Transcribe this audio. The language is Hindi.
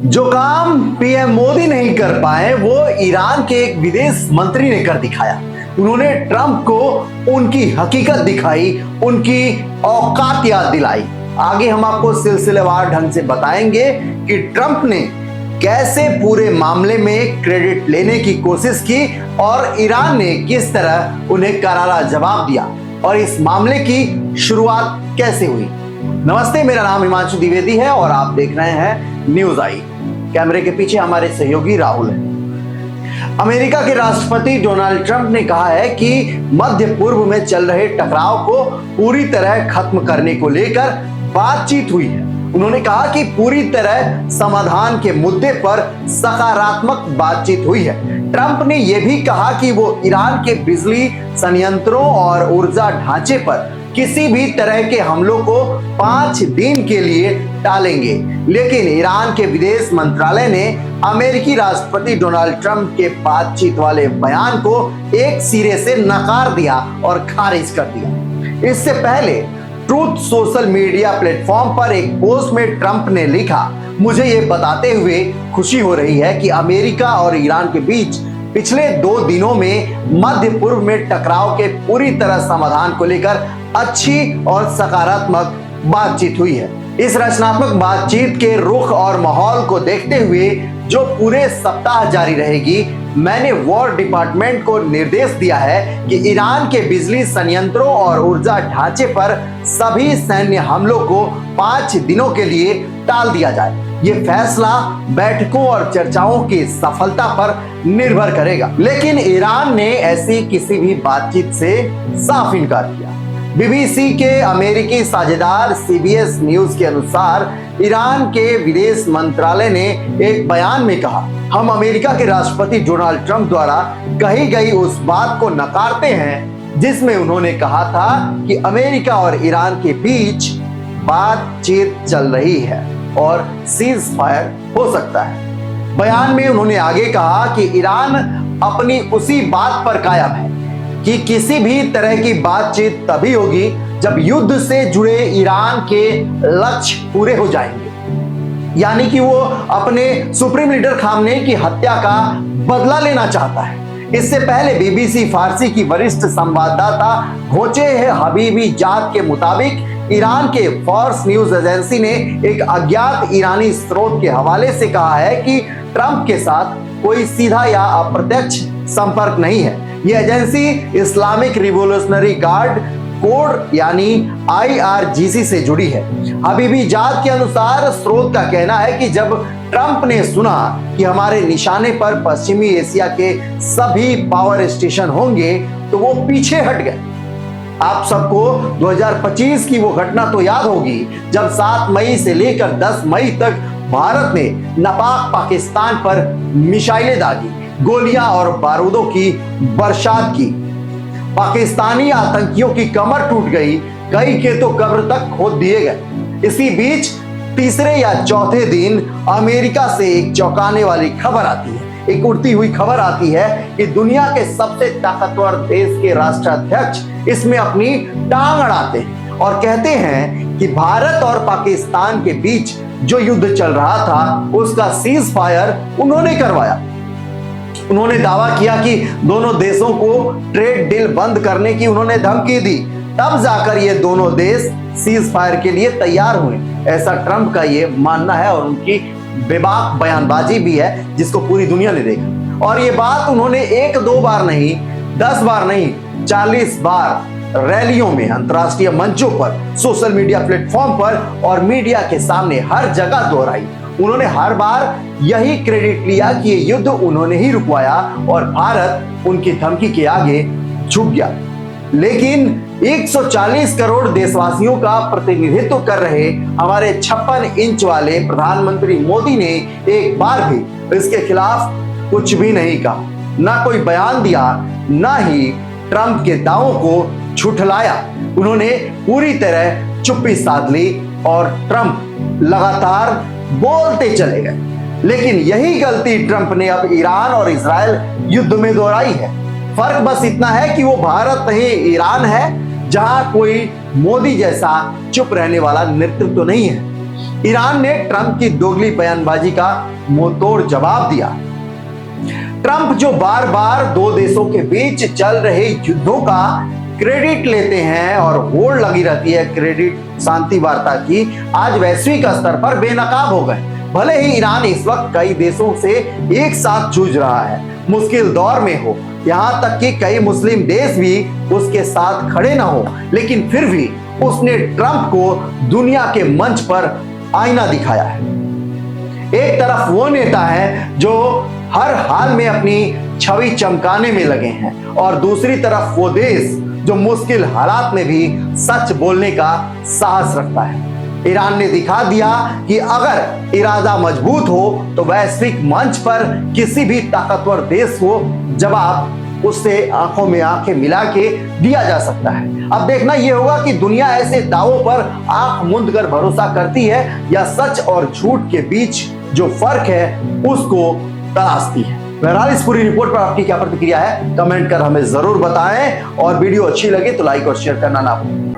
जो काम पीएम मोदी नहीं कर पाए वो ईरान के एक विदेश मंत्री ने कर दिखाया। उन्होंने ट्रंप को उनकी हकीकत दिखाई, उनकी औकात याद दिलाई। आगे हम आपको सिलसिलेवार ढंग से बताएंगे कि ट्रंप ने कैसे पूरे मामले में क्रेडिट लेने की कोशिश की और ईरान ने किस तरह उन्हें करारा जवाब दिया और इस मामले की शुरुआत कैसे हुई। नमस्ते, मेरा नाम हिमांशु द्विवेदी है और आप देख रहे हैं न्यूज आई। कैमरे के पीछे हमारे सहयोगी राहुल हैं। अमेरिका के राष्ट्रपति डोनाल्ड ट्रंप ने कहा है कि मध्य पूर्व में चल रहे टकराव को पूरी तरह खत्म करने को लेकर बातचीत हुई है। उन्होंने कहा कि पूरी तरह समाधान के मुद्दे पर सकारात्मक बातचीत हुई है। ट्रंप ने यह भी कहा कि वो ईरान के बिजली संयंत्रों और ऊर्जा ढांचे पर किसी भी तरह के हमलों को 5 दिन के लिए टालेंगे। लेकिन ईरान के विदेश मंत्रालय ने अमेरिकी राष्ट्रपति डोनाल्ड ट्रंप के बातचीत वाले बयान को एक सिरे से नकार दिया और खारिज कर दिया। इससे पहले ट्रूथ सोशल मीडिया प्लेटफॉर्म पर एक पोस्ट में ट्रंप ने लिखा, मुझे ये बताते हुए खुशी हो रही है कि अमेरिका और ईरान के बीच पिछले 2 दिनों में मध्य पूर्व में टकराव के पूरी तरह समाधान को लेकर अच्छी और सकारात्मक बातचीत हुई है। इस रचनात्मक बातचीत के रुख और माहौल को देखते हुए जो पूरे सप्ताह जारी रहेगी, मैंने वॉर डिपार्टमेंट को निर्देश दिया है कि ईरान के बिजली संयंत्रों और ऊर्जा ढांचे पर सभी सैन्य हमलों को 5 दिनों के लिए टाल दिया जाए। ये फैसला बैठकों और चर्चाओं की सफलता पर निर्भर करेगा। लेकिन ईरान ने ऐसी किसी भी बातचीत से साफ इनकार किया। बीबीसी के अमेरिकी साझेदार सीबीएस न्यूज के अनुसार ईरान के विदेश मंत्रालय ने एक बयान में कहा, हम अमेरिका के राष्ट्रपति डोनाल्ड ट्रंप द्वारा कही गई उस बात को नकारते हैं जिसमें उन्होंने कहा था कि अमेरिका और ईरान के बीच बातचीत चल रही है और सीज फायर हो सकता है। बयान में उन्होंने आगे कहा कि ईरान अपनी उसी बात पर कायम है कि किसी भी तरह की बातचीत तभी होगी जब युद्ध से जुड़े ईरान के लक्ष्य पूरे हो जाएंगे। यानी कि वो अपने सुप्रीम लीडर खामनेई की हत्या का बदला लेना चाहता है। इससे पहले बीबीसी फारसी की वरिष्ठ संवाददाता होचे हबीबी जात के मुताबिक ईरान के फॉर्स न्यूज एजेंसी ने एक अज्ञात ईरानी स्रोत के हवाले से कहा है कि ट्रंप के साथ कोई सीधा या अप्रत्यक्ष संपर्क नहीं है। यह agency Islamic revolutionary guard code यानी IRGC से जुड़ी है। हबीबी जात के अनुसार स्रोत का कहना है कि जब ट्रंप ने सुना कि हमारे निशाने पर पश्चिमी एशिया के सभी पावर स्टेशन होंगे तो वो पीछे हट गए। आप सबको 2025 की वो घटना तो याद होगी जब 7 मई से लेकर 10 मई तक भारत ने नापाक पाकिस्तान पर मिसाइलें दागी, गोलियां और बारूदों की बरसात की। पाकिस्तानी आतंकियों की कमर टूट गई, कई के तो कब्र तक खोद दिए गए। इसी बीच तीसरे या चौथे दिन अमेरिका से एक चौंकाने वाली खबर आती है, एक उड़ती हुई खबर आती है कि दुनिया के सबसे ताकतवर देश के राष्ट्राध्यक्ष इसमें अपनी टांग अड़ाते हैं और कहते हैं कि भारत और पाकिस्तान के बीच जो युद्ध चल रहा था उसका सीज फायर उन्होंने करवाया। उन्होंने दावा किया कि दोनों देशों को ट्रेड डील बंद करने की उन्होंने धमकी दी, तब जाकर ये दोनों देश सीज फायर के लिए तैयार हुए। ऐसा ट्रंप का ये मानना है और उनकी बेबाक बयानबाजी भी है जिसको पूरी दुनिया ने देखा। और ये बात उन्होंने 1-2 बार नहीं, 10 बार नहीं, 40 बार रैलियों में, अंतर्राष्ट्रीय मंचों पर, सोशल मीडिया प्लेटफॉर्म पर और मीडिया के सामने हर जगह दोहराई। उन्होंने हर बार यही क्रेडिट लिया कि ये युद्ध उन्होंने ही रुकवाया और भारत उनकी धमकी के आगे झुक गया। लेकिन 140 करोड़ देशवासियों का प्रतिनिधित्व कर रहे हमारे 56 इंच वाले प्रधानमंत्री मोदी ने एक बार भी इसके खिलाफ कुछ भी नहीं कहा, ना कोई बयान दिया, ना ही ट्रंप के दावों को झुठलाया। उन्होंने पूरी तरह चुप्पी साध ली और ट्रंप लगातार बोलते चले गए। लेकिन यही गलती ट्रंप ने अब ईरान और इजराइल युद्ध में दोहराई है। फर्क बस इतना है कि वो भारत नहीं ईरान है, जहां कोई मोदी जैसा चुप रहने वाला नेतृत्व नहीं है। ईरान ने ट्रंप की दोगली बयानबाजी का मुंहतोड़ जवाब दिया। ट्रंप जो बार बार दो देशों के बीच चल रहे युद्धों का क्रेडिट लेते हैं और होड़ लगी रहती है क्रेडिट शांति वार्ता की, आज वैश्विक स्तर पर बेनकाब हो गए। भले ही ईरान इस वक्त कई देशों से एक साथ जूझ रहा है, मुश्किल दौर में हो, यहां तक कि कई मुस्लिम देश भी उसके साथ खड़े ना हो, लेकिन फिर भी उसने ट्रंप को दुनिया के मंच पर आईना दिखाया है। एक तरफ वो नेता है जो हर हाल में अपनी छवि चमकाने में लगे हैं और दूसरी तरफ वो देश जो मुश्किल हालात में भी सच बोलने का साहस रखता है। ईरान ने दिखा दिया कि अगर इरादा मजबूत हो तो वैश्विक मंच पर किसी भी ताकतवर देश को जवाब उससे आंखों में आंखें मिला के दिया जा सकता है। अब देखना यह होगा कि दुनिया ऐसे दावों पर आंख मूंद कर भरोसा करती है या सच और झूठ के बीच जो फर्क है उसको तलाशती है। बहरहाल इस पूरी रिपोर्ट पर आपकी क्या प्रतिक्रिया है, कमेंट कर हमें जरूर बताएं और वीडियो अच्छी लगे तो लाइक और शेयर करना ना भूलें।